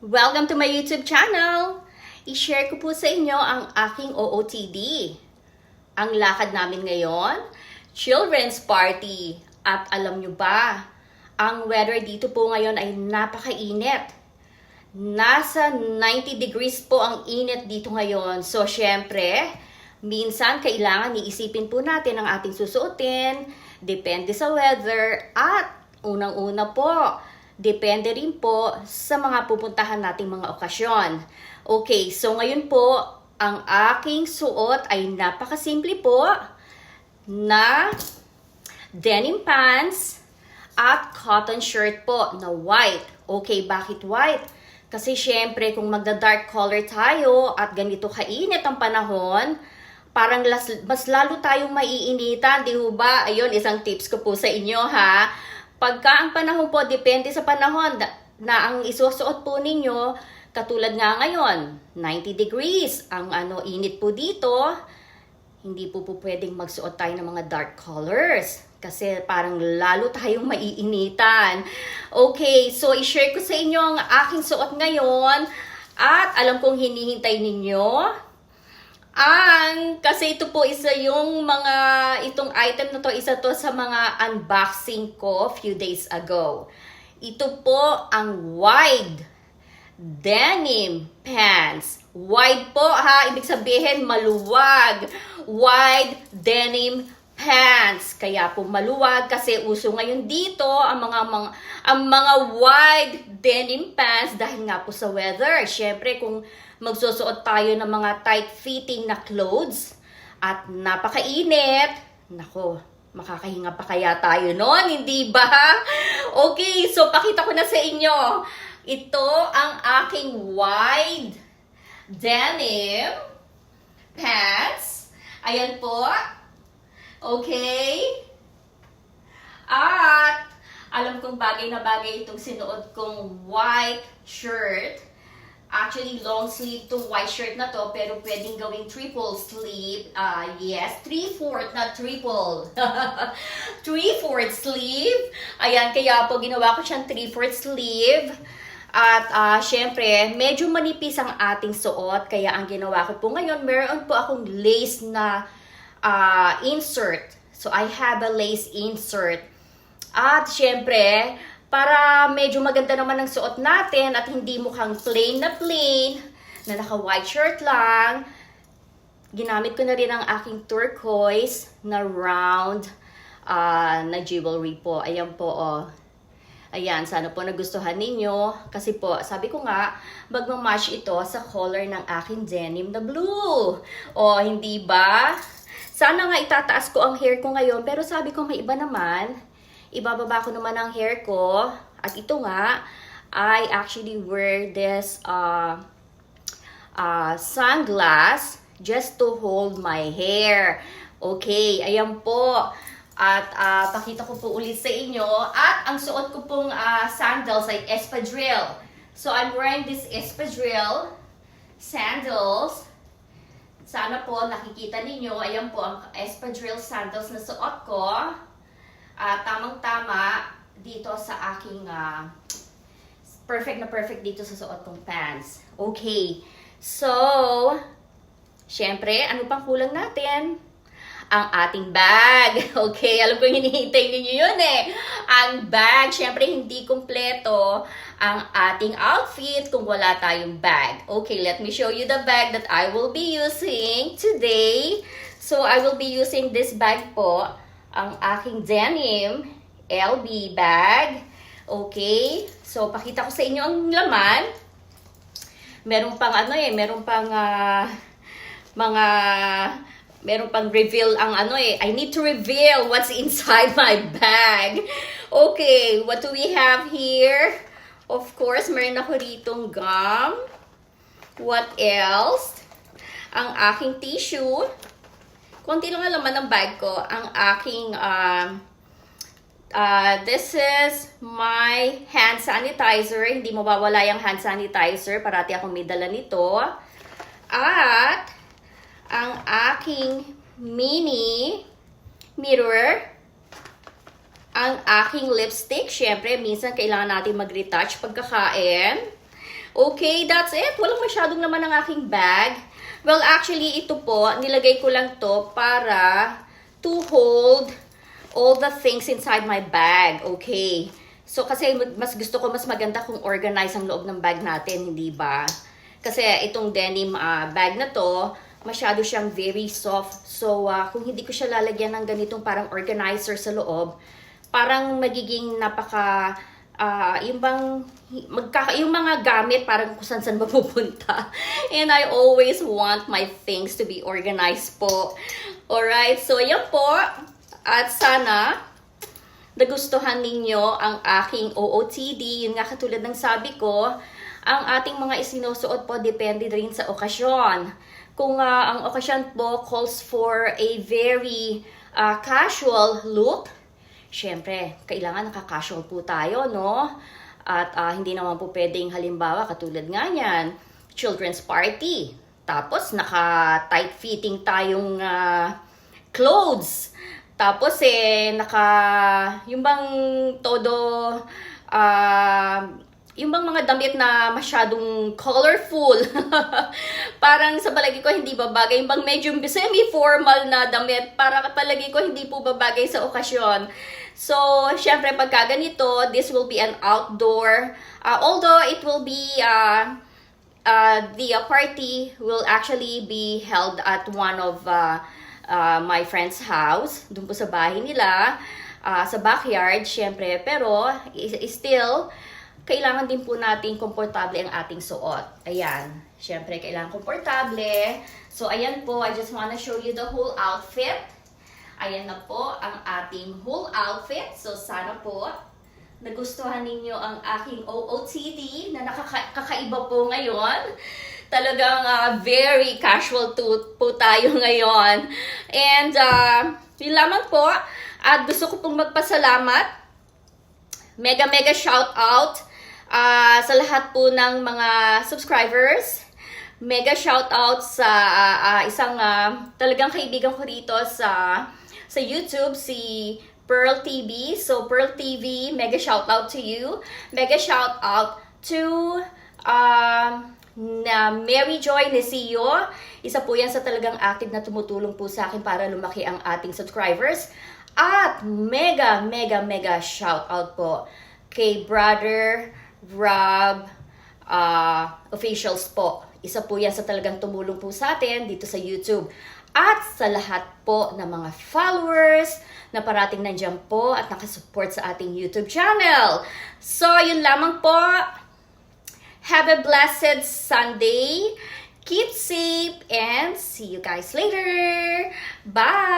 Welcome to my YouTube channel! I-share ko po sa inyo ang aking OOTD. Ang lakad namin ngayon, Children's Party. At alam nyo ba, ang weather dito po ngayon ay napakainit. Nasa 90 degrees po ang init dito ngayon. So, syempre, minsan kailangan iisipin po natin ang ating susuotin. Depende sa weather at unang-una po, depende rin po sa mga pupuntahan nating mga okasyon. Okay, so ngayon po, ang aking suot ay napakasimple po na denim pants at cotton shirt po na white. Okay, bakit white? Kasi syempre kung magda-dark color tayo at ganito kainit ang panahon, parang mas lalo tayong maiinitan, di ba? Ayun, isang tips ko po sa inyo ha. Pagka ang panahon po, depende sa panahon na ang isusuot po ninyo, katulad nga ngayon, 90 degrees, ang init po dito, hindi po pwedeng magsuot tayo ng mga dark colors. Kasi parang lalo tayong maiinitan. Okay, so i-share ko sa inyo ang aking suot ngayon at alam kong hinihintay ninyo. Kasi ito po itong item na to, isa to sa mga unboxing ko few days ago. Ito po ang wide denim pants. Wide po ha, ibig sabihin maluwag. Wide denim pants. Kaya po maluwag kasi uso ngayon dito ang mga wide denim pants dahil nga po sa weather. Syempre kung magsusuot tayo ng mga tight-fitting na clothes at napakainit, nako, makakahinga pa kaya tayo noon, hindi ba? Okay, so pakita ko na sa inyo. Ito ang aking wide denim pants. Ayan po. Okay. At alam kong bagay na bagay itong sinuot kong white shirt. Actually, long sleeve to white shirt na to, pero pwedeng gawing triple sleeve. Yes, 3/4, not triple. 3/4 sleeve. Ayan, kaya po ginawa ko siyang 3/4 sleeve. At syempre, medyo manipis ang ating suot. Kaya ang ginawa ko po ngayon, meron po akong lace na insert. So, I have a lace insert. At syempre, para medyo maganda naman ang suot natin at hindi mukhang plain na naka-white shirt lang, ginamit ko na rin ang aking turquoise na round na jewelry po. Ayan po, oh. Ayan, sana po nagustuhan ninyo. Kasi po, sabi ko nga, magmamatch ito sa color ng aking denim na blue. O, hindi ba? Sana nga itataas ko ang hair ko ngayon, pero sabi ko may iba naman. Ibababa ko naman ang hair ko. At ito nga, I actually wear this sunglass just to hold my hair. Okay, ayan po. At pakita ko po ulit sa inyo. At ang suot ko pong sandals ay espadrille. So I'm wearing this espadrille sandals. Sana po nakikita ninyo. Ayan po ang espadrille sandals na suot ko. Tamang-tama dito sa aking perfect na perfect dito sa suot kong pants. Okay. So, syempre, ano pang kulang natin? Ang ating bag. Okay, alam ko hinihintay ninyo yun eh. Ang bag, syempre hindi kumpleto ang ating outfit kung wala tayong bag. Okay, let me show you the bag that I will be using today. So, I will be using this bag po. Ang aking denim LB bag. Okay? So, pakita ko sa inyo ang laman. Meron pang meron pang reveal ang I need to reveal what's inside my bag. Okay, what do we have here? Of course, meron ako ditong gum. What else? Ang aking tissue. Konti lang ang laman ng bag ko. Ang aking, this is my hand sanitizer. Hindi mawawala yung hand sanitizer. Parati akong may dala nito. At, ang aking mini mirror. Ang aking lipstick. Siyempre, minsan kailangan natin mag-retouch pagkakain. Okay, that's it. Walang masyadong naman ang aking bag. Well, actually, ito po, nilagay ko lang to para to hold all the things inside my bag. Okay. So, kasi mas gusto ko, mas maganda kung organize ang loob ng bag natin, hindi ba? Kasi itong denim bag na to, masyado siyang very soft. So, kung hindi ko siya lalagyan ng ganitong parang organizer sa loob, parang magiging napaka, yung mga gamit parang kung saan mapupunta. And I always want my things to be organized po. Alright, so yan po. At sana, nagustuhan ninyo ang aking OOTD. Yun nga katulad ng sabi ko, ang ating mga isinusuot po depende rin sa okasyon. Kung ang okasyon po calls for a very casual look, syempre, kailangan naka-casual po tayo, no? At hindi naman po pwedeng halimbawa katulad nga yan, children's party. Tapos naka-tight fitting tayong clothes. Tapos yung bang todo, yung bang mga damit na masyadong colorful. Parang sa palagi ko hindi babagay. Yung bang medyo semi-formal na damit, para palagi ko hindi po babagay sa okasyon. So, syempre pagka ganito, this will be an outdoor. Although it will be, the party will actually be held at one of my friend's house, dun po sa bahay nila, sa backyard, syempre. Pero, still, kailangan din po natin komportable ang ating suot. Ayan, syempre, kailangan komportable. So, ayan po, I just wanna show you the whole outfit. Ayan na po ang ating whole outfit. So, sana po, nagustuhan ninyo ang aking OOTD na nakakaiba po ngayon. Talagang very casual po tayo ngayon. And yun lamang po. At gusto ko pong magpasalamat. Mega shout out sa lahat po ng mga subscribers. Mega shout out sa isang talagang kaibigan ko rito sa YouTube, si Pearl TV. So Pearl TV, mega shout out to you. Mega shout out to na Mary Joy Nesio. Isa po yan sa talagang active na tumutulong po sa akin para lumaki ang ating subscribers. At mega shout out po kay Brother Rob Officials po. Isa po yan sa talagang tumulong po sa atin dito sa YouTube. At sa lahat po ng mga followers na parating nandiyan po at nakasupport sa ating YouTube channel. So, yun lamang po. Have a blessed Sunday. Keep safe and see you guys later. Bye!